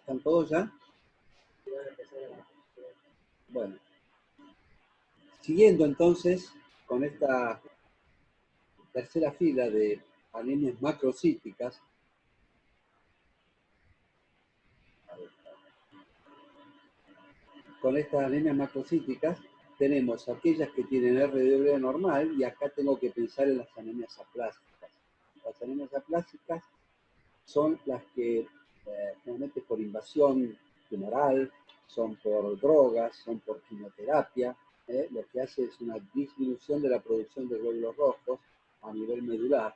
¿Están todos ya? Bueno, siguiendo entonces con esta tercera fila de anemias macrocíticas, tenemos aquellas que tienen RW normal y acá tengo que pensar en las anemias aplásicas. Las anemias aplásicas son las que generalmente por invasión tumoral, son por drogas, son por quimioterapia, lo que hace es una disminución de la producción de glóbulos rojos a nivel medular.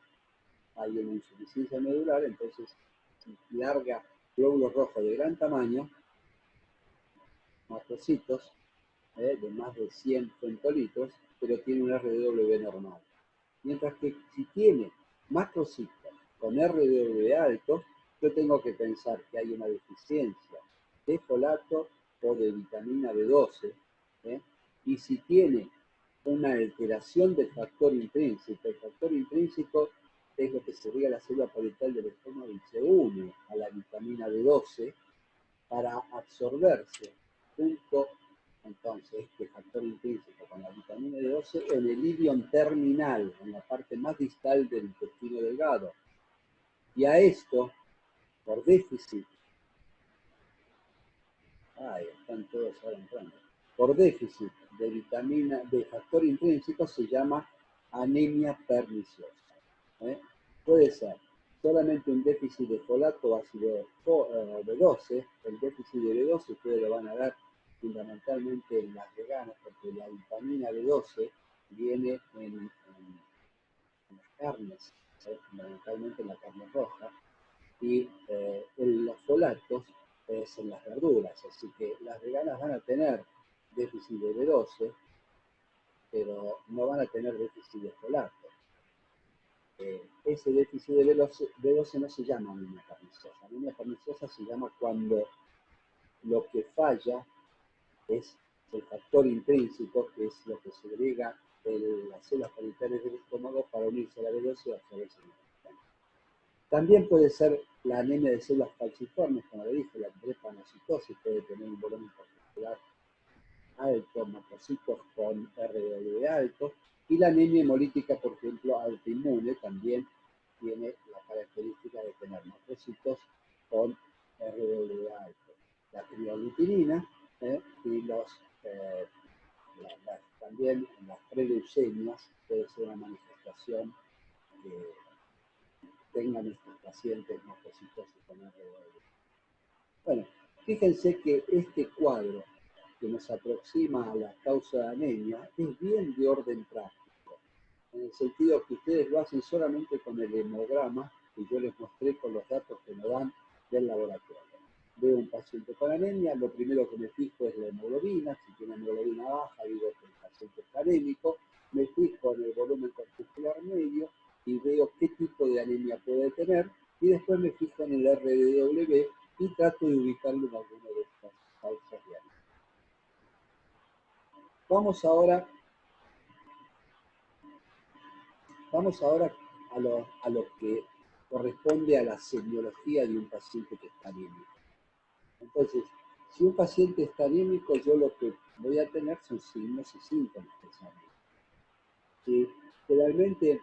Hay una insuficiencia medular, entonces larga glóbulos rojos de gran tamaño, macrocitos, de más de 100 femtolitros, pero tiene un RW normal. Mientras que si tiene macrocitos con RW alto, yo tengo que pensar que hay una deficiencia de folato o de vitamina B12, y si tiene una alteración del factor intrínseco, el factor intrínseco es lo que sería la célula parietal del estómago y se une a la vitamina B12 para absorberse junto, entonces, este factor intrínseco con la vitamina B12 en el ilion terminal, en la parte más distal del intestino delgado. Y a esto, por déficit, están todos ahora entrando, por déficit de vitamina, de factor intrínseco se llama anemia perniciosa. Puede ser solamente un déficit de folato o ácido B12, el déficit de B12 ustedes lo van a ver fundamentalmente en las veganas, porque la vitamina B12 viene en las carnes, fundamentalmente en la carne roja, y los folatos es en las verduras, así que las veganas van a tener déficit de B12, pero no van a tener déficit de folato. Ese déficit de B12 no se llama anemia perniciosa. Anemia perniciosa se llama cuando lo que falla es el factor intrínseco, que es lo que segrega las células parietales del estómago para unirse a la B12 y absorberse. También puede ser la anemia de células falciformes, como le dije, la drepanocitosis puede tener un volumen particular alto, macrocitos con RW alto, y la anemia hemolítica, por ejemplo, autoinmune, también tiene la característica de tener macrocitos con RW alto. La triaglutinina y también las preleucemias puede ser una manifestación que tengan estos pacientes macrocitosis con RW. Bueno, fíjense que este cuadro que nos aproxima a la causa de anemia es bien de orden práctico, en el sentido que ustedes lo hacen solamente con el hemograma que yo les mostré con los datos que me dan del laboratorio. Veo un paciente con anemia, lo primero que me fijo es la hemoglobina, si tiene hemoglobina baja digo que el paciente es anémico, me fijo en el volumen corpuscular medio y veo qué tipo de anemia puede tener, y después me fijo en el RDW y trato de ubicarlo en alguna de estas causas de anemia. Vamos ahora a lo que corresponde a la semiología de un paciente que está anémico. Entonces, si un paciente está anémico, yo lo que voy a tener son signos y síntomas de esa anemia. ¿Sí? Generalmente,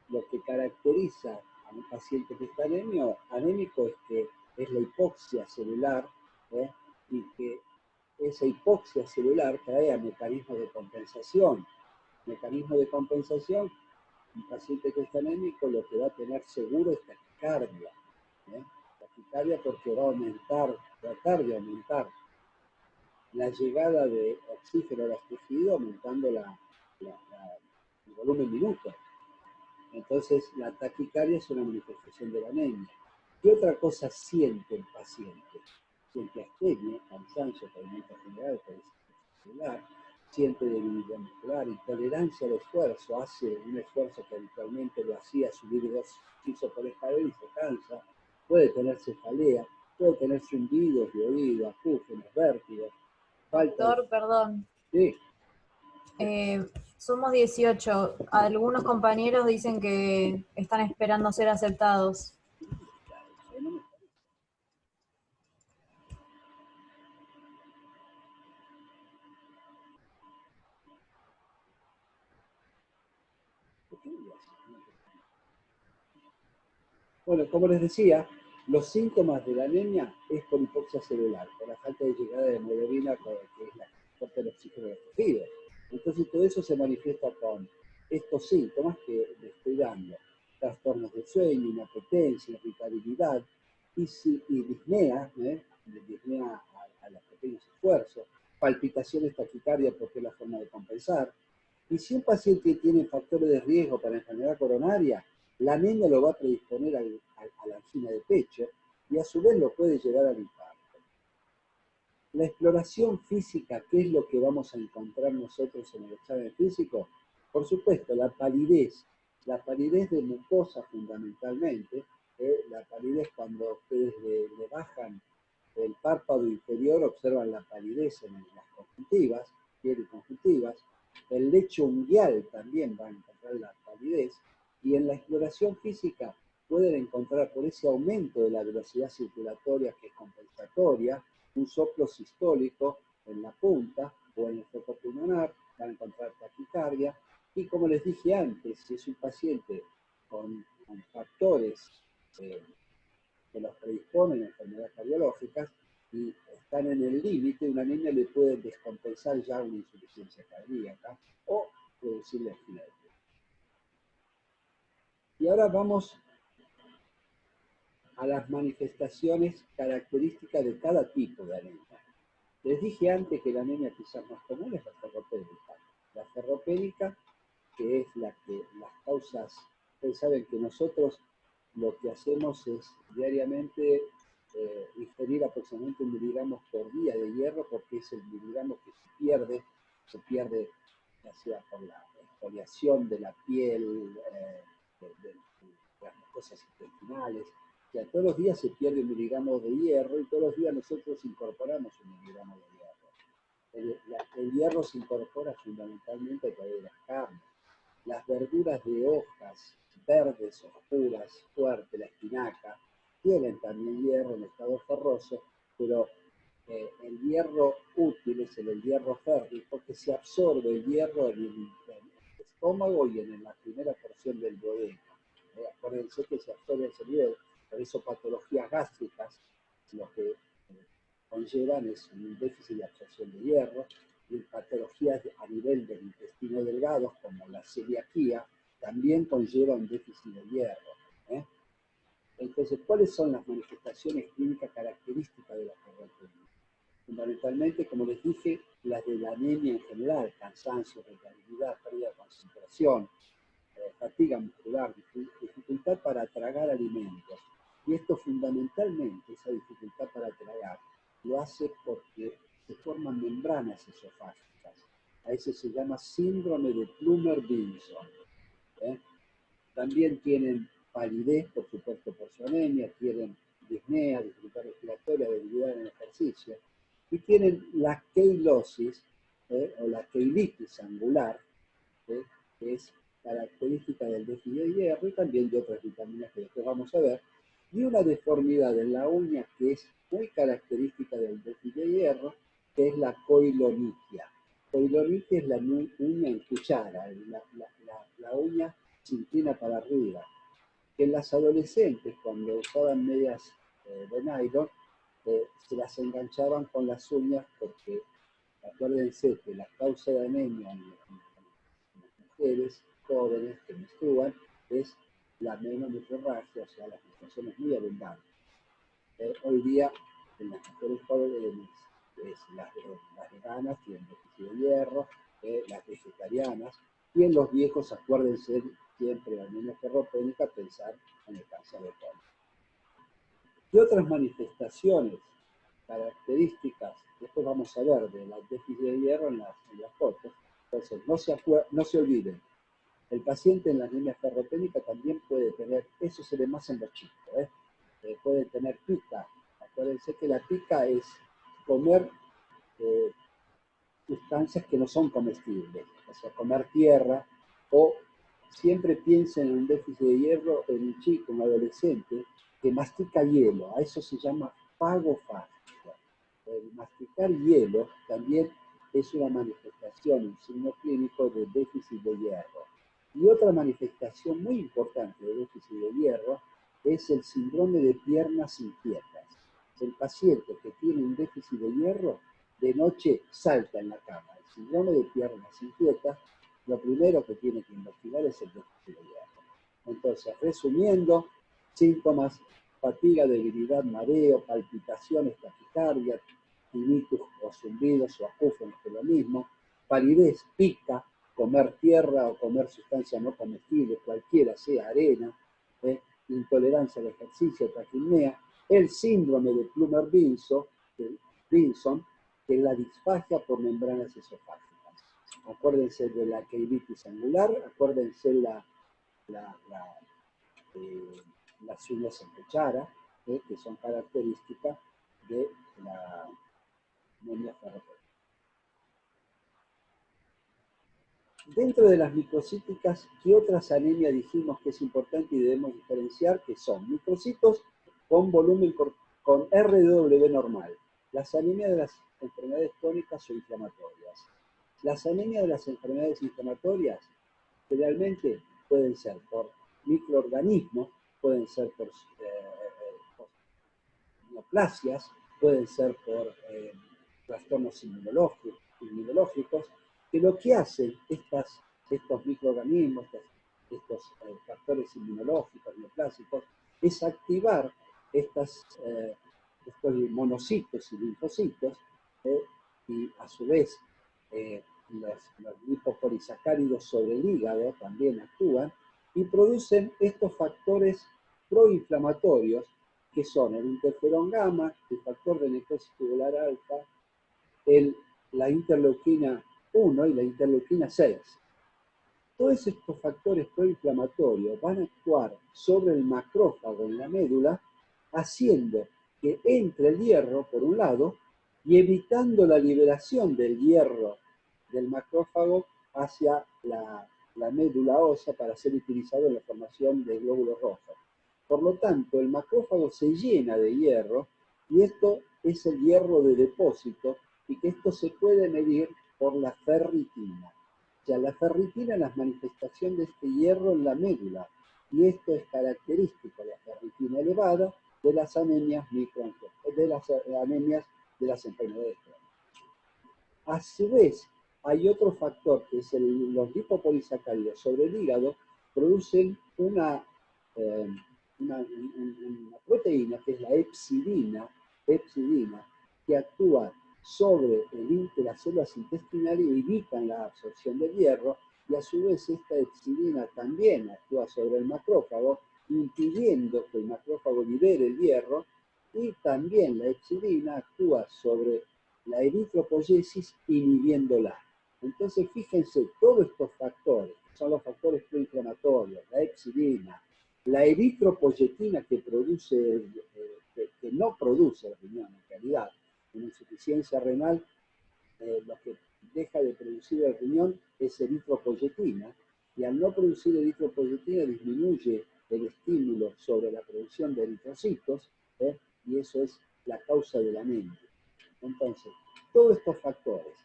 lo que caracteriza a un paciente que está anémico es que es la hipoxia celular, y que esa hipoxia celular trae a mecanismos de compensación. Mecanismo de compensación, un paciente que está anémico lo que va a tener seguro es taquicardia. Taquicardia porque va a tratar de aumentar la llegada de oxígeno a los tejidos, aumentando el volumen minuto. Entonces, la taquicardia es una manifestación de la anemia. ¿Qué otra cosa siente el paciente? Siente astenia, cansancio, tormenta general, celular, siente debilidad muscular, intolerancia al esfuerzo, hace un esfuerzo que habitualmente lo hacía subir 2 pisos por escalera y se cansa, puede tener cefalea, puede tener zumbidos de oído, acúfenos, vértigos, Doctor, perdón. Sí. Somos 18. Algunos compañeros dicen que están esperando ser aceptados. qué voy a hacer? Bueno, como les decía, los síntomas de la anemia es por hipoxia celular, por la falta de llegada de hemoglobina, que es la que transporta el oxígeno a los tejidos. Entonces todo eso se manifiesta con estos síntomas que les estoy dando: trastornos del sueño, inapetencia, irritabilidad y disnea, disnea a los pequeños esfuerzos, palpitaciones, taquicardia, porque es la forma de compensar. Y si un paciente tiene factores de riesgo para enfermedad coronaria, la anemia lo va a predisponer a la angina de pecho y a su vez lo puede llevar al infarto. La exploración física, ¿qué es lo que vamos a encontrar nosotros en el examen físico? Por supuesto, la palidez de mucosa fundamentalmente, la palidez cuando ustedes le bajan el párpado inferior, observan la palidez en las conjuntivas, piel y conjuntivas. El lecho unguial también va a encontrar la palidez, y en la exploración física pueden encontrar, por ese aumento de la velocidad circulatoria que es compensatoria, un soplo sistólico en la punta o en el foco pulmonar, van a encontrar taquicardia, y como les dije antes, si es un paciente con factores que los predisponen a enfermedades cardiológicas y están en el límite, una anemia le puede descompensar ya una insuficiencia cardíaca o producir la angina de pecho. Y ahora vamos a las manifestaciones características de cada tipo de anemia. Les dije antes que la anemia quizás más común es la ferropénica. La ferropénica, que es las causas, ustedes saben que nosotros lo que hacemos es diariamente ingerir aproximadamente 1 miligramos por día de hierro, porque es el miligramo que se pierde ya sea por la exfoliación de la piel, de las mucosas intestinales. O sea, todos los días se pierde 1 miligramo de hierro y todos los días nosotros incorporamos 1 miligramo de hierro. El hierro se incorpora fundamentalmente a través de las carnes. Las verduras de hojas verdes, oscuras, fuertes, la espinaca, tienen también hierro en estado ferroso, pero el hierro útil es el hierro férrico, que se absorbe el hierro en el estómago y en la primera porción del duodeno. Acuérdense que se absorbe ese nivel, por eso patologías gástricas lo que conllevan es un déficit de absorción de hierro, y patologías a nivel del intestino delgado, como la celiaquía, también conlleva un déficit de hierro. Entonces, ¿cuáles son las manifestaciones clínicas características de la ferropenia? Fundamentalmente, como les dije, las de la anemia en general: cansancio, irritabilidad, pérdida de concentración, fatiga muscular, dificultad para tragar alimentos. Y esto fundamentalmente, esa dificultad para tragar, lo hace porque se forman membranas esofágicas. A eso se llama síndrome de Plummer-Vinson. También tienen palidez, por supuesto, por su anemia, tienen disnea, dificultad respiratoria, debilidad en el ejercicio, y tienen la queilosis, o la queilitis angular, que es característica del déficit de hierro y también de otras vitaminas que después vamos a ver, y una deformidad en la uña que es muy característica del déficit de hierro, que es la coilonitia. Coilonitia es la uña en cuchara, la uña se inclina para arriba, que en las adolescentes, cuando usaban medias de nylon, se las enganchaban con las uñas, porque acuérdense que la causa de anemia en las mujeres jóvenes que menstruan es la menorragia, o sea, las menstruaciones muy abundantes. Hoy día, en las mujeres jóvenes, las veganas tienen déficit de hierro, las vegetarianas, y en los viejos, acuérdense siempre, la anemia ferropénica, pensar en el cáncer de colon. ¿Qué otras manifestaciones características después vamos a ver de la déficit de hierro en las fotos? Entonces, no se olviden, el paciente en la anemia ferropénica también puede tener, eso se ve más en los chicos, puede tener pica. Acuérdense que la pica es comer sustancias que no son comestibles, o sea, comer tierra, o siempre piensen en un déficit de hierro en un chico, un adolescente, que mastica hielo, a eso se llama fagofagia. El masticar hielo también es una manifestación, un signo clínico de déficit de hierro. Y otra manifestación muy importante de déficit de hierro es el síndrome de piernas inquietas. El paciente que tiene un déficit de hierro, de noche salta en la cama. El síndrome de piernas inquietas, lo primero que tiene que investigar es el déficit de hierro. Entonces, resumiendo, síntomas: fatiga, debilidad, mareo, palpitaciones, taquicardia, tinnitus o zumbidos o acúfonos, que es lo mismo, palidez, pica, comer tierra o comer sustancias no comestibles, cualquiera sea, arena, intolerancia al ejercicio, taquipnea, el síndrome de Plummer-Vinson, que es la disfagia por membranas esofágicas. Acuérdense de la queivitis angular, acuérdense las uñas en cuchara, que son características de la anemia ferroprieta. Dentro de las microcíticas, ¿qué otras anemias dijimos que es importante y debemos diferenciar? Que son microcitos con volumen con RW normal, las anemias de las enfermedades crónicas o inflamatorias. Las anemias de las enfermedades inflamatorias generalmente pueden ser por microorganismos, pueden ser por neoplasias, pueden ser por trastornos inmunológicos, que lo que hacen estos microorganismos, estos factores inmunológicos, neoplásicos, es activar estos monocitos y linfocitos, y a su vez los lipopolisacáridos sobre el hígado también actúan y producen estos factores proinflamatorios, que son el interferón gamma, el factor de necrosis tubular alfa, la interleuquina 1 y la interleuquina 6. Todos estos factores proinflamatorios van a actuar sobre el macrófago en la médula, haciendo que entre el hierro, por un lado, y evitando la liberación del hierro del macrófago hacia la médula ósea para ser utilizado en la formación de glóbulos rojos. Por lo tanto, el macrófago se llena de hierro, y esto es el hierro de depósito, y que esto se puede medir por la ferritina. O sea, la ferritina es la manifestación de este hierro en la médula, y esto es característico, la ferritina elevada, de las anemias de las enfermedades crónicas. A su vez, hay otro factor, que es los lipopolisacáridos sobre el hígado, producen una proteína que es la epsidina, que actúa sobre las células intestinales y evitan la absorción del hierro, y a su vez esta epsidina también actúa sobre el macrófago, impidiendo que el macrófago libere el hierro, y también la epsidina actúa sobre la eritropoyesis inhibiéndola. Entonces, fíjense, todos estos factores, son los factores proinflamatorios, la epsidina, la eritropoyetina que no produce el riñón en realidad, en insuficiencia renal, lo que deja de producir el riñón es eritropoyetina, y al no producir eritropoyetina disminuye el estímulo sobre la producción de eritrocitos, y eso es la causa de la anemia. Entonces, todos estos factores,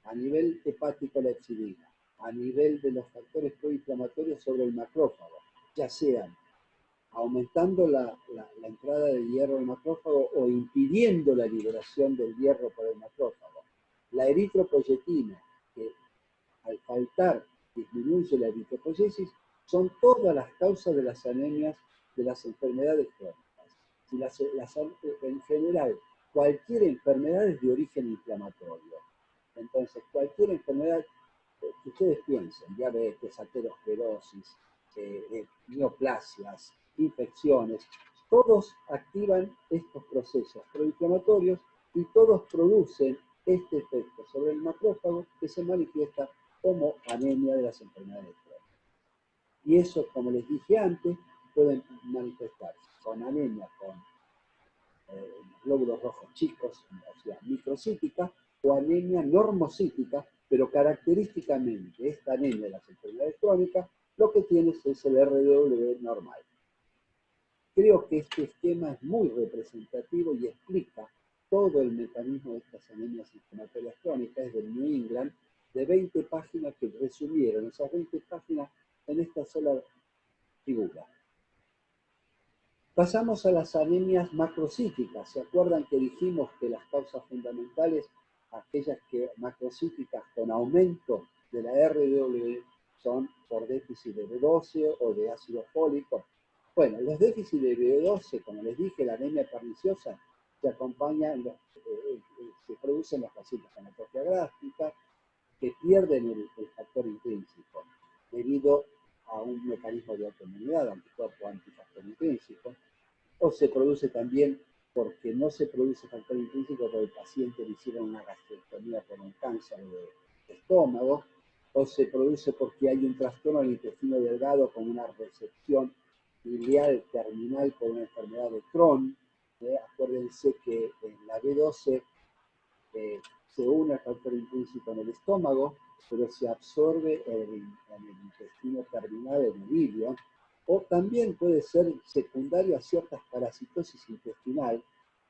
a nivel hepático la epsidina, a nivel de los factores proinflamatorios sobre el macrófago, ya sean aumentando la entrada de hierro al macrófago o impidiendo la liberación del hierro por el macrófago, la eritropoyetina, que al faltar disminuye la eritropoyesis, son todas las causas de las anemias de las enfermedades crónicas. En general, cualquier enfermedad es de origen inflamatorio. Entonces, cualquier enfermedad que ustedes piensen, diabetes, aterosclerosis, neoplasias, infecciones, todos activan estos procesos proinflamatorios y todos producen este efecto sobre el macrófago que se manifiesta como anemia de las enfermedades crónicas. Y eso, como les dije antes, pueden manifestarse con anemia con glóbulos rojos chicos, o sea, microcítica, o anemia normocítica, pero característicamente esta anemia de las enfermedades crónicas lo que tienes es el RW normal. Creo que este esquema es muy representativo y explica todo el mecanismo de estas anemias inflamatorias crónicas. Es del New England, de 20 páginas que resumieron. Esas 20 páginas en esta sola figura. Pasamos a las anemias macrocíticas. ¿Se acuerdan que dijimos que las causas fundamentales, aquellas que macrocíticas con aumento de la RW, son por déficit de B12 o de ácido fólico? Bueno, los déficits de B12, como les dije, la anemia perniciosa, se acompañan, se producen en los pacientes con atrofia gástrica que pierden el factor intrínseco debido a un mecanismo de autoinmunidad, anticuerpo antifactor intrínseco, o se produce también porque no se produce factor intrínseco porque el paciente le hicieron una gastrectomía por un cáncer de estómago, o se produce porque hay un trastorno del intestino delgado con una recepción biliar terminal por una enfermedad de Crohn. Acuérdense que en la B12 se une al factor intrínseco en el estómago, pero se absorbe en el intestino terminal, en el ilio, o también puede ser secundario a ciertas parasitosis intestinal,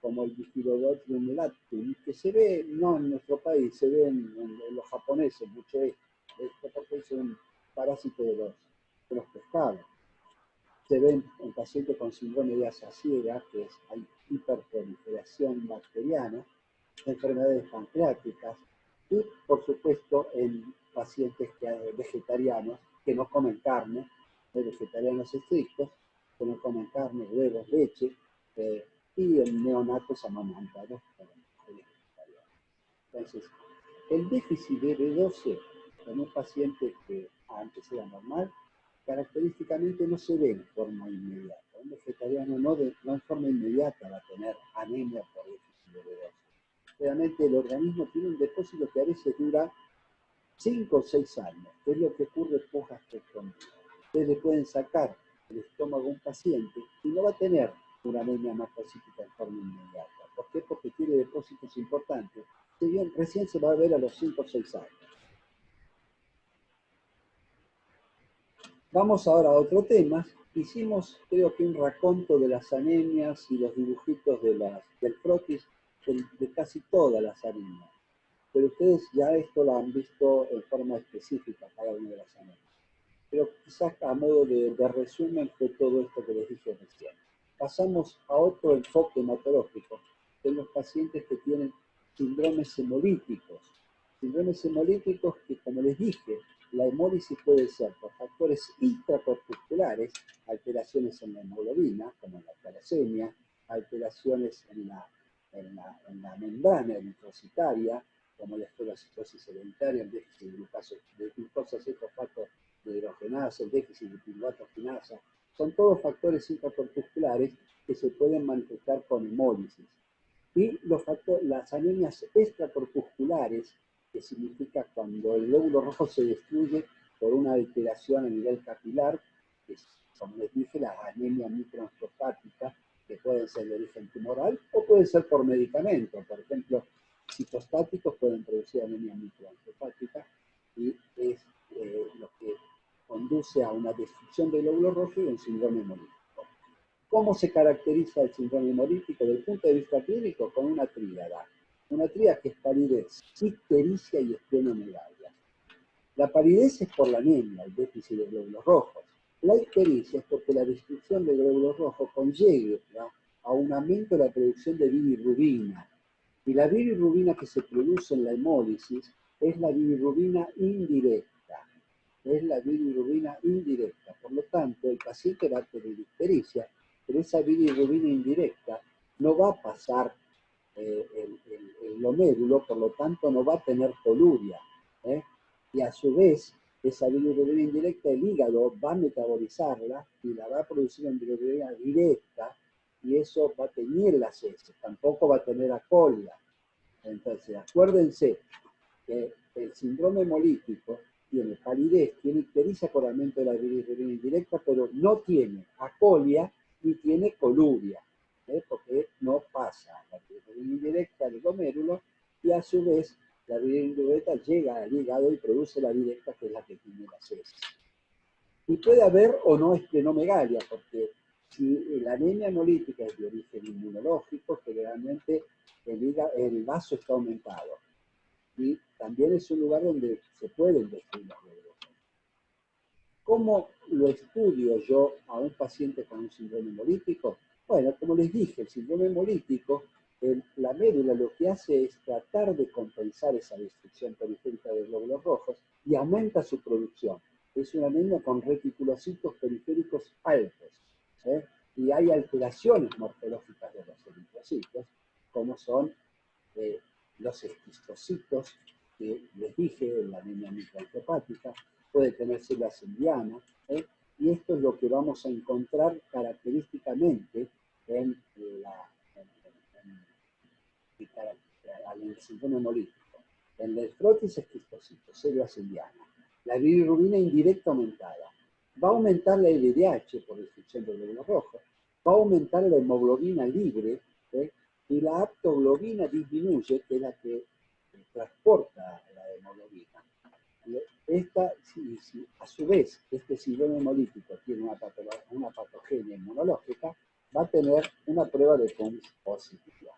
como el Bifidobacterium lactum, que se ve, no en nuestro país, se ve en los japoneses mucho esto, porque es un parásito de los pescados. Se ven en pacientes con síndrome de asa ciega, que es hay hiperproliferación bacteriana, enfermedades pancreáticas y, por supuesto, en pacientes vegetarianos que no comen carne, vegetarianos estrictos, que no comen carne, huevos, leche, y en neonatos amamantados. Entonces, el déficit de B12 en un paciente que antes era normal, característicamente no se ve en forma inmediata. Un vegetariano no en forma inmediata va a tener anemia por déficit de B12. Realmente el organismo tiene un depósito que a veces dura 5 o 6 años, que es lo que ocurre post gastrectomía. Ustedes le pueden sacar el estómago a un paciente y no va a tener una anemia macrocítica en forma inmediata. ¿Por qué? Porque tiene depósitos importantes. Recién se va a ver a los 5 o 6 años. Vamos ahora a otro tema. Hicimos, creo que un raconto de las anemias y los dibujitos del frotis de casi todas las anemias. Pero ustedes ya esto lo han visto en forma específica, cada una de las anemias. Pero quizás a modo de resumen fue todo esto que les dije recién. Pasamos a otro enfoque hematológico, en los pacientes que tienen síndromes hemolíticos. Síndromes hemolíticos que, como les dije, la hemólisis puede ser por factores intracorpusculares, alteraciones en la hemoglobina, como en la talasemia, alteraciones en la membrana eritrocitaria, como la esferocitosis hereditaria, el déficit de glucosa cetofosfato deshidrogenasa, el déficit de piruvato quinasa, son todos factores intracorpusculares que se pueden manifestar con hemólisis. Y las anemias extracorpusculares, que significa cuando el glóbulo rojo se destruye por una alteración a nivel capilar, que es, como les dije, la anemia microangiopática, que pueden ser de origen tumoral o puede ser por medicamento. Por ejemplo, citostáticos pueden producir anemia microangiopática y es lo que conduce a una destrucción del glóbulo rojo y un síndrome hemolítico. ¿Cómo se caracteriza el síndrome hemolítico desde el punto de vista clínico? Con una tríada. Una tríada que es palidez, ictericia y esplenomegalia. La palidez es por la anemia, el déficit de glóbulos rojos. La ictericia es porque la destrucción del glóbulo rojo conlleva a un aumento de la producción de bilirrubina. Y la bilirrubina que se produce en la hemólisis es la bilirrubina indirecta. Es la bilirrubina indirecta. Por lo tanto, el paciente va a tener ictericia, pero esa bilirrubina indirecta no va a pasar el glomérulo, por lo tanto no va a tener coluria. Y a su vez, esa bilirrubina indirecta, el hígado va a metabolizarla y la va a producir en bilirrubina directa, y eso va a teñir las heces, tampoco va a tener acolia. Entonces, acuérdense que el síndrome hemolítico tiene palidez, tiene ictericia por aumento de la bilirrubina indirecta, pero no tiene acolia ni tiene coluria, porque no pasa la bilirrubina indirecta al glomérulo y a su vez la bilirrubina indirecta llega al hígado y produce la directa, que es la que tiene las heces. Y puede haber o no esplenomegalia, porque si la anemia hemolítica es de origen inmunológico, generalmente el vaso está aumentado. Y también es un lugar donde se pueden destruir los glóbulos. ¿Cómo lo estudio yo a un paciente con un síndrome hemolítico? Bueno, como les dije, el síndrome hemolítico, la médula lo que hace es tratar de compensar esa destrucción periférica de glóbulos rojos y aumenta su producción. Es una anemia con reticulocitos periféricos altos, ¿eh? Y hay alteraciones morfológicas de los eritrocitos, como son los esquistocitos, que les dije, en la anemia microangiopática, puede tener células envianas, y esto es lo que vamos a encontrar característicamente en el síndrome hemolítico. En la nefrotis esquistocito, células envianas. La bilirrubina indirecta aumentada. Va a aumentar la LDH por destrucción de glóbulos rojos, va a aumentar la hemoglobina libre, y la aptoglobina disminuye, que es la que transporta la hemoglobina. A su vez, este síndrome hemolítico tiene una patogenia inmunológica, va a tener una prueba de PUMS positiva.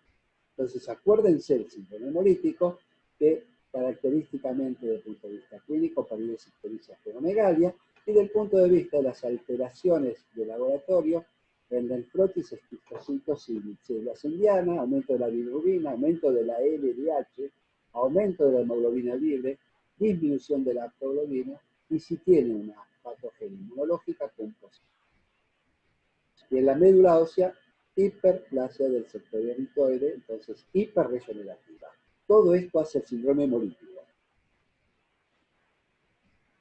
Entonces, acuérdense del síndrome hemolítico, que característicamente desde el punto de vista clínico, palidez, ictericia, esplenomegalia, y del punto de vista de las alteraciones de laboratorio, en la nefrotis, esquistocitos y células envianas, aumento de la bilirrubina, aumento de la LDH, aumento de la hemoglobina libre, disminución de la aptoglobina, y si tiene una patogenia inmunológica, PUM positivo. Y en la médula ósea, hiperplasia del sector eritroide, entonces hiperregenerativa. Todo esto hace el síndrome hemolítico.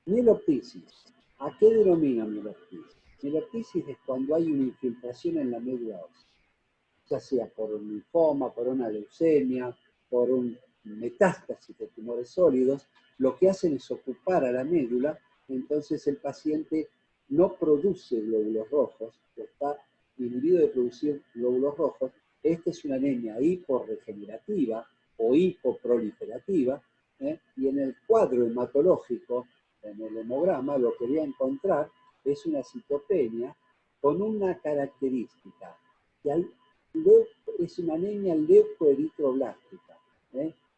Mieloptisis. ¿A qué denomina mieloptisis? Mieloptisis es cuando hay una infiltración en la médula ósea, ya sea por un linfoma, por una leucemia, por un metástasis de tumores sólidos. Lo que hacen es ocupar a la médula, entonces el paciente no produce glóbulos rojos, está inhibido de producir glóbulos rojos. Esta es una anemia hiporregenerativa o hipoproliferativa, y en el cuadro hematológico, en el hemograma, lo que voy a encontrar es una citopenia con una característica, que es una anemia leucoeritroblástica.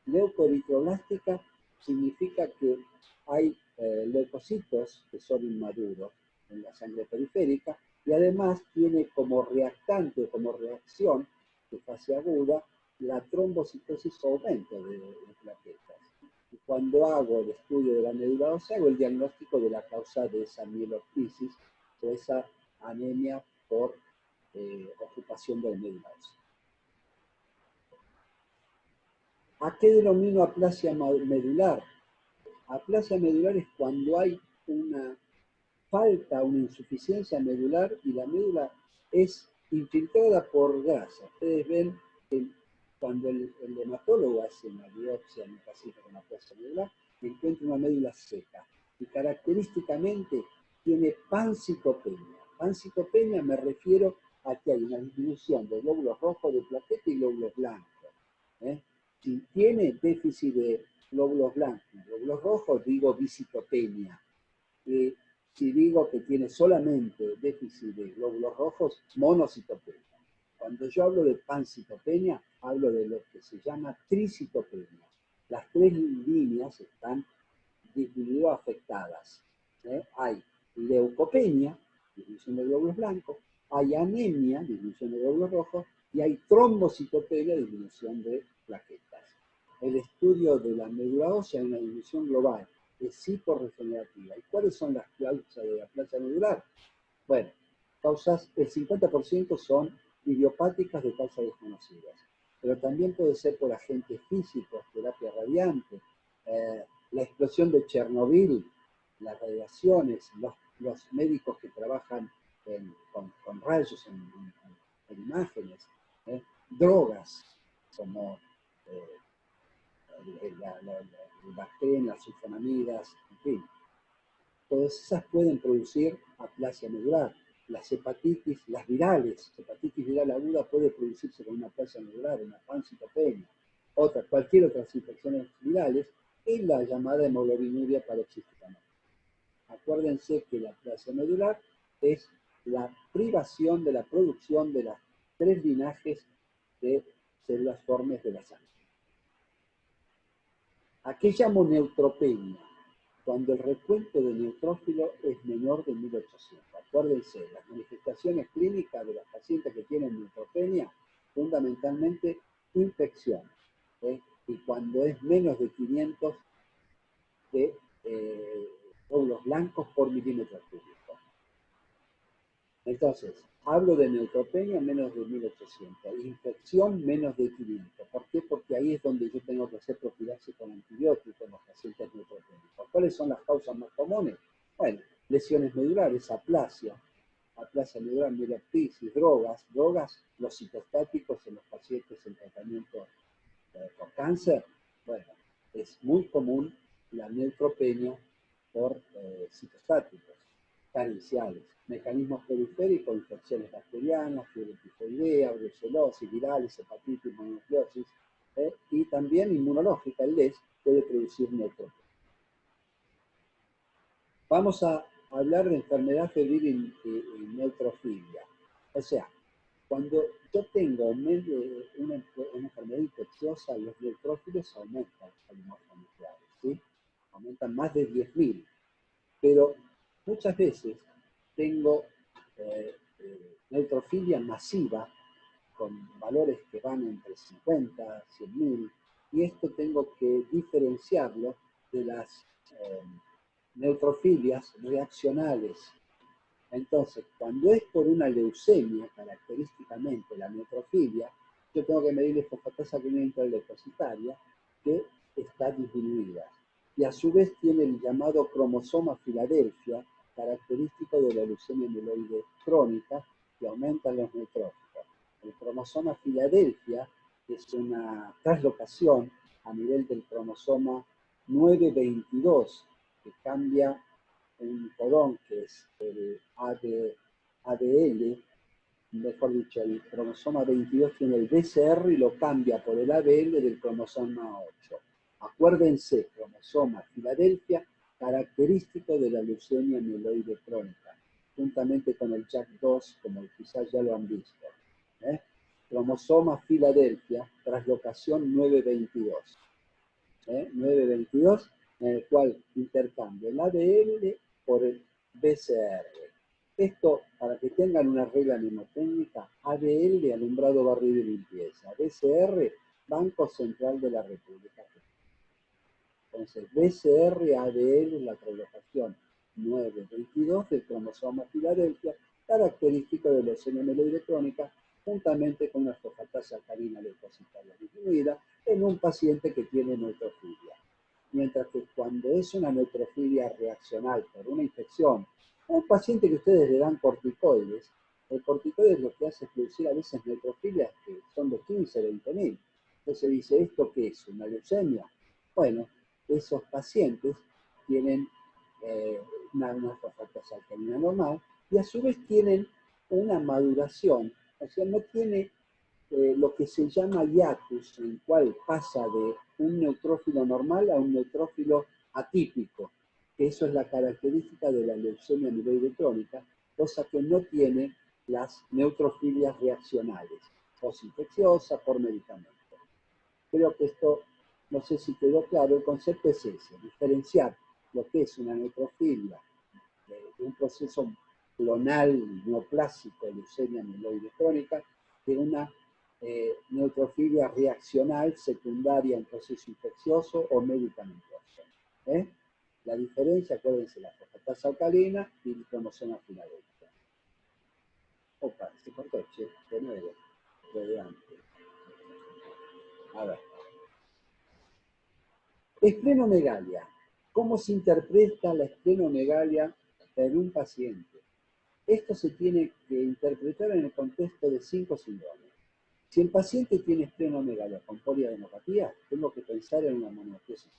Leucoeritroblástica significa que hay leucocitos que son inmaduros en la sangre periférica, y además tiene como reactante, como reacción de fase aguda, la trombocitosis o aumento de plaquetas. Y cuando hago el estudio de la médula ósea, hago el diagnóstico de la causa de esa mieloptisis o esa anemia por ocupación del médula ósea. ¿A qué denomino aplasia medular? Aplasia medular es cuando hay una falta, una insuficiencia medular y la médula es infiltrada por grasa. Ustedes ven que cuando el hematólogo hace una biopsia en un paciente con aplasia medular, encuentra una médula seca y característicamente tiene pancitopenia. Pancitopenia me refiero a que hay una disminución de glóbulos rojos, de plaqueta y glóbulos blancos. Si tiene déficit de glóbulos blancos y glóbulos rojos, digo bicitopenia. Si digo que tiene solamente déficit de glóbulos rojos, monocitopenia. Cuando yo hablo de pancitopenia, hablo de lo que se llama tricitopenia. Las tres líneas están disminuidas, afectadas. Hay leucopenia, disminución de glóbulos blancos, hay anemia, disminución de glóbulos rojos, y hay trombocitopenia, disminución de plaquetas. El estudio de la médula ósea es una disminución global, es hiporregenerativa. ¿Y cuáles son las causas de la aplasia medular? Bueno, causas, el 50% son idiopáticas de causas desconocidas, pero también puede ser por agentes físicos, terapia radiante, la explosión de Chernobyl, las radiaciones, los médicos que trabajan con rayos en imágenes, drogas como el Bactren, las sulfonamidas, en fin. Todas esas pueden producir aplasia medular. Las hepatitis, las virales, hepatitis viral aguda puede producirse con una aplasia medular, una pancitopenia. Cualquier otras infecciones virales, es la llamada hemoglobinuria paroxística. Acuérdense que la aplasia medular es la privación de la producción de las tres linajes de células formes de la sangre. ¿A qué llamo neutropenia? cuando el recuento de neutrófilos es menor de 1800. Acuérdense, las manifestaciones clínicas de los pacientes que tienen neutropenia, fundamentalmente infección, y cuando es menos de 500 de glóbulos blancos por milímetro cúbico. Entonces, hablo de neutropenia menos de 1800, infección menos de 500. ¿Por qué? Porque ahí es donde yo tengo que hacer profilaxis con antibióticos en los pacientes neutropénicos. ¿Cuáles son las causas más comunes? Bueno, lesiones medulares, aplasia medular, mieloptisis, drogas, los citostáticos en los pacientes en tratamiento por cáncer. Bueno, es muy común la neutropenia por citostáticos carenciales, mecanismos periféricos, infecciones bacterianas, fiebre tifoidea, brucelosis, virales, hepatitis, mononucleosis, y también inmunológica, el LES, puede producir neutropenia. Vamos a hablar de enfermedad febril y neutrofilia. O sea, cuando yo tengo una enfermedad infecciosa, los neutrófilos aumentan polimorfonucleares, ¿sí? Aumentan más de 10.000. Pero muchas veces tengo neutrofilia masiva con valores que van entre 50, 100.000, y esto tengo que diferenciarlo de las neutrofilias reaccionales. Entonces, cuando es por una leucemia, característicamente la neutrofilia, yo tengo que medir la fosfatasa clínica depositaria, que está disminuida. Y a su vez tiene el llamado cromosoma Filadelfia, característico de la leucemia mieloide crónica, que aumenta los neutrófilos. El cromosoma Filadelfia es una traslocación a nivel del cromosoma 922, que cambia un codón que es el ADL, mejor dicho, el cromosoma 22 tiene el BCR y lo cambia por el ABL del cromosoma 8. Acuérdense, cromosoma Filadelfia, característico de la leucemia mieloide crónica, juntamente con el JAK2, como quizás ya lo han visto. Cromosoma Filadelfia, traslocación 922. 922, en el cual intercambio el ADL por el BCR. Esto, para que tengan una regla mnemotécnica, ADL, alumbrado, barrido y limpieza. BCR, Banco Central de la República. Entonces, BCR, ADL es la traslocación 922 del cromosoma Filadelfia, característico de la leucemia mieloide crónica, juntamente con una fosfatasa alcalina leucocitaria disminuida en un paciente que tiene neutrofilia. Mientras que cuando es una neutrofilia reaccional por una infección, un paciente que ustedes le dan corticoides, el corticoide lo que hace es producir a veces neutrofilias que son de 15, 20.000. Entonces dice, ¿esto qué es? ¿Una leucemia? Bueno, esos pacientes tienen una fosfatasa alcalina normal y a su vez tienen una maduración, o sea, no tiene lo que se llama hiatus, en el cual pasa de un neutrófilo normal a un neutrófilo atípico, que eso es la característica de la leucemia mieloide crónica, cosa que no tiene las neutrofilias reaccionales, posinfecciosa, por medicamentos. Creo que esto, no sé si quedó claro, el concepto es ese, diferenciar lo que es una neutrofilia de un proceso clonal neoplásico de leucemia mieloide crónica, de una neutrofilia reaccional secundaria en proceso infeccioso o medicamentoso. La diferencia, acuérdense, la fosfatasa alcalina y el cromosoma Filadelfia. Opa, se cortó, che, de nuevo, de delante. A ver. Esplenomegalia. ¿Cómo se interpreta la esplenomegalia en un paciente? Esto se tiene que interpretar en el contexto de 5 síndromes. Si el paciente tiene esplenomegalia con poliadenopatía, tengo que pensar en una mononucleosis.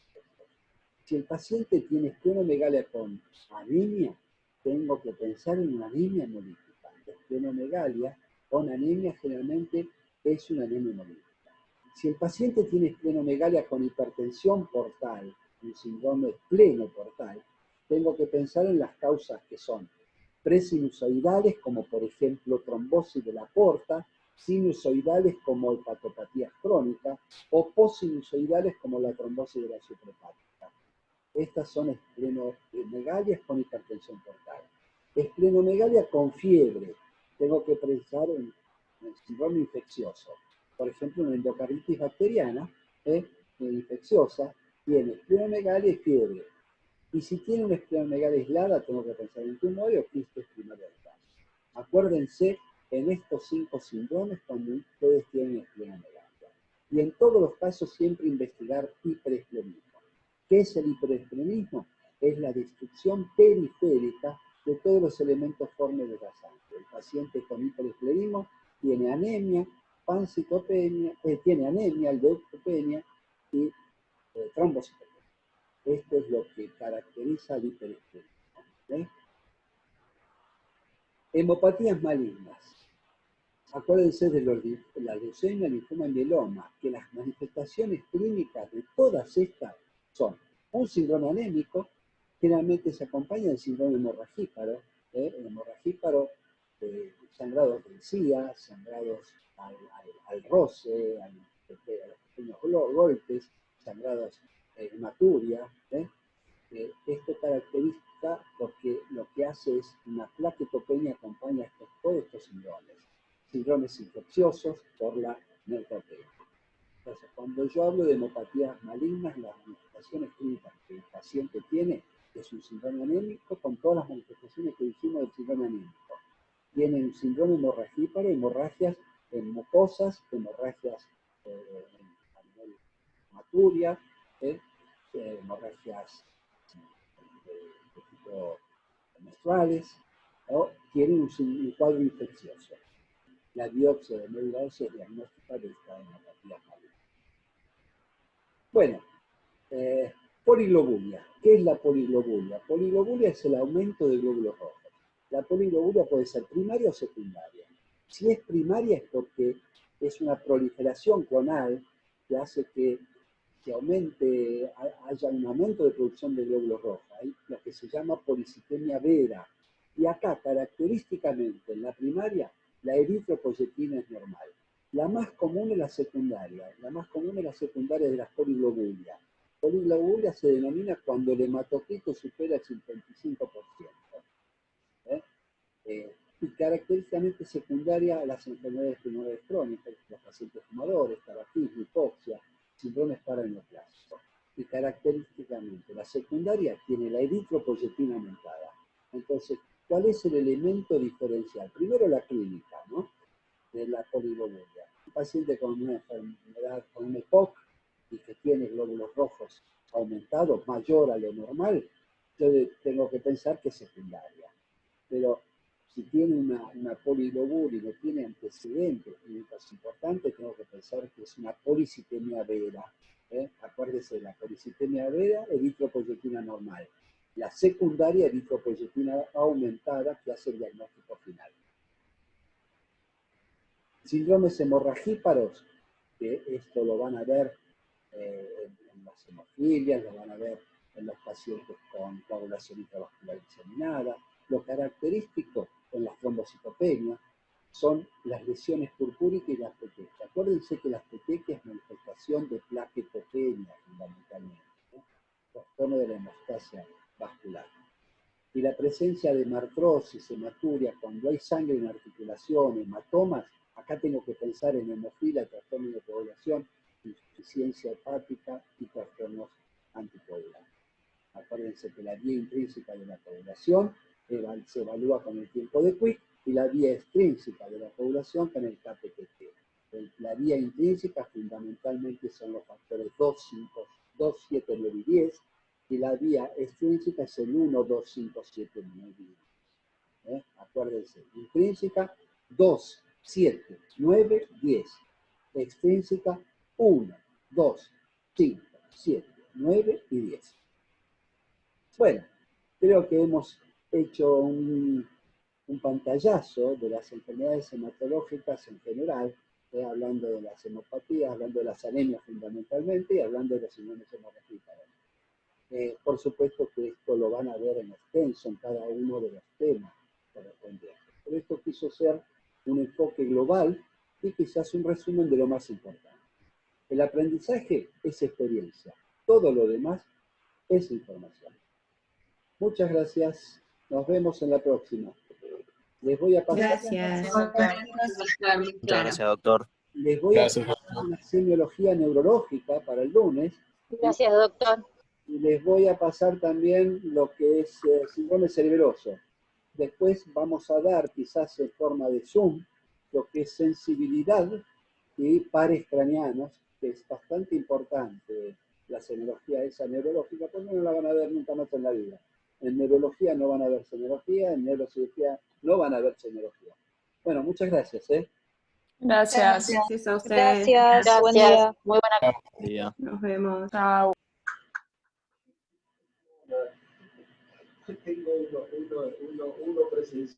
Si el paciente tiene esplenomegalia con anemia, tengo que pensar en una anemia hemolítica. La esplenomegalia con anemia generalmente es una anemia hemolítica. Si el paciente tiene esplenomegalia con hipertensión portal, un síndrome pleno-portal, tengo que pensar en las causas que son presinusoidales, como por ejemplo trombosis de la porta, sinusoidales como hepatopatías crónicas, o posinusoidales como la trombosis de la suprahepática. Estas son esplenomegalia con hipertensión portal. Esplenomegalia con fiebre. Tengo que pensar en síndrome infeccioso. Por ejemplo, una endocarditis bacteriana infecciosa tiene esplenomegalia y fiebre. Y si tiene una esplenomegalia aislada, tengo que pensar en tumor o quistes primarios. Acuérdense en estos 5 síndromes cuando ustedes tienen esplenomegalia. Y en todos los casos siempre investigar hiperesplenismo. ¿Qué es el hiperesplenismo? Es la destrucción periférica de todos los elementos formes de la sangre. El paciente con hiperesplenismo tiene anemia, pancitopenia, tiene anemia, leucopenia y trombocitopenia. Esto es lo que caracteriza al hiperesplenismo. Hemopatías malignas. Acuérdense de la leucemia, linfoma y mieloma, que las manifestaciones clínicas de todas estas son un síndrome anémico, generalmente se acompaña del síndrome hemorragíparo, el hemorragíparo, sangrados de encía, sangrados al roce, a los pequeños golpes, sangrados hematuria. Esto caracteriza porque lo que hace es una plaquetopenia acompaña todos estos síndromes infecciosos por la neutropenia. Entonces, cuando yo hablo de hemopatías malignas, las manifestaciones clínicas que el paciente tiene es un síndrome anémico con todas las manifestaciones que dijimos del síndrome anémico. Tiene un síndrome hemorragíparo, hemorragias en mucosas, hemorragias a nivel hematuria, hemorragias de tipo menstruales, o tienen un cuadro infeccioso. La biopsia de médula ósea es diagnóstica de esta hemopatía maligna. Bueno, poliglobulia. ¿Qué es la poliglobulia? Poliglobulia es el aumento de glóbulos rojos. La poliglobulia puede ser primaria o secundaria. Si es primaria es porque es una proliferación clonal que hace que se aumente, haya un aumento de producción de glóbulos rojos. Hay lo que se llama policitemia vera. Y acá, característicamente, en la primaria, la eritropoyetina es normal. La más común es la secundaria. La más común es la secundaria de las poliglobulias. Poliglobulia se denomina cuando el hematocito supera el 55%. Y característicamente secundaria a las enfermedades pulmonares crónicas, los pacientes fumadores, tabaquismo, hipoxia, síndromes paraneoplásicos. Y característicamente la secundaria tiene la eritropoyetina aumentada. Entonces, ¿cuál es el elemento diferencial? Primero la clínica, ¿no?, de la poliglobulia. Un paciente con una enfermedad, con un EPOC y que tiene glóbulos rojos aumentados, mayor a lo normal, yo tengo que pensar que es secundaria. Pero si tiene una poliglobulia y no tiene antecedentes clínicos importantes, tengo que pensar que es una policitemia vera. Acuérdese de la policitemia vera, eritropoyetina normal. La secundaria, eritropoyetina aumentada, que hace el diagnóstico final. Síndromes hemorragíparos, que esto lo van a ver en las hemofilias, lo van a ver en los pacientes con coagulación intravascular diseminada. Lo característico en las trombocitopenias son las lesiones purpúricas y las petequias. Acuérdense que las petequias es manifestación de plaquetopenia fundamentalmente, trastorno de la hemostasia vascular. Y la presencia de hemartrosis, hematuria, cuando hay sangre en articulación, hematomas, acá tengo que pensar en hemofilia, trastorno de coagulación, insuficiencia hepática y trastornos anticoagulantes. Acuérdense que la vía intrínseca de la coagulación se evalúa con el tiempo de Quick y la vía extrínseca de la coagulación con el KPTT. La vía intrínseca fundamentalmente son los factores 2, 5, 2, 7, 9 y 10, y la vía extrínseca es el 1, 2, 5, 7, 9 y 10. Acuérdense, intrínseca 2, 7, 9, 10. Extrínseca 1, 2, 5, 7, 9 y 10. Bueno, creo que hemos hecho un pantallazo de las enfermedades hematológicas en general, hablando de las hemopatías, hablando de las anemias fundamentalmente y hablando de los síndromes hemorragíparos. Por supuesto que esto lo van a ver en extenso en cada uno de los temas correspondientes. Pero esto quiso ser un enfoque global y quizás un resumen de lo más importante. El aprendizaje es experiencia. Todo lo demás esa información. Muchas gracias. Nos vemos en la próxima. Les voy a pasar, Gracias. Muchas gracias, doctor. les voy a pasar una semiología neurológica para el lunes. Gracias, doctor. Y les voy a pasar también lo que es síndrome cerebroso. Después vamos a dar, quizás en forma de Zoom, lo que es sensibilidad y pares craneanos, que es bastante importante la semiología esa neurológica, porque no la van a ver nunca más en la vida. En neurología no van a ver semiología, en neurocirugía no van a ver semiología. Bueno, muchas gracias. Gracias. Gracias a ustedes. Gracias. Buen día. Muy buena. Buen día. Nos vemos. Chao. Tengo uno presencial.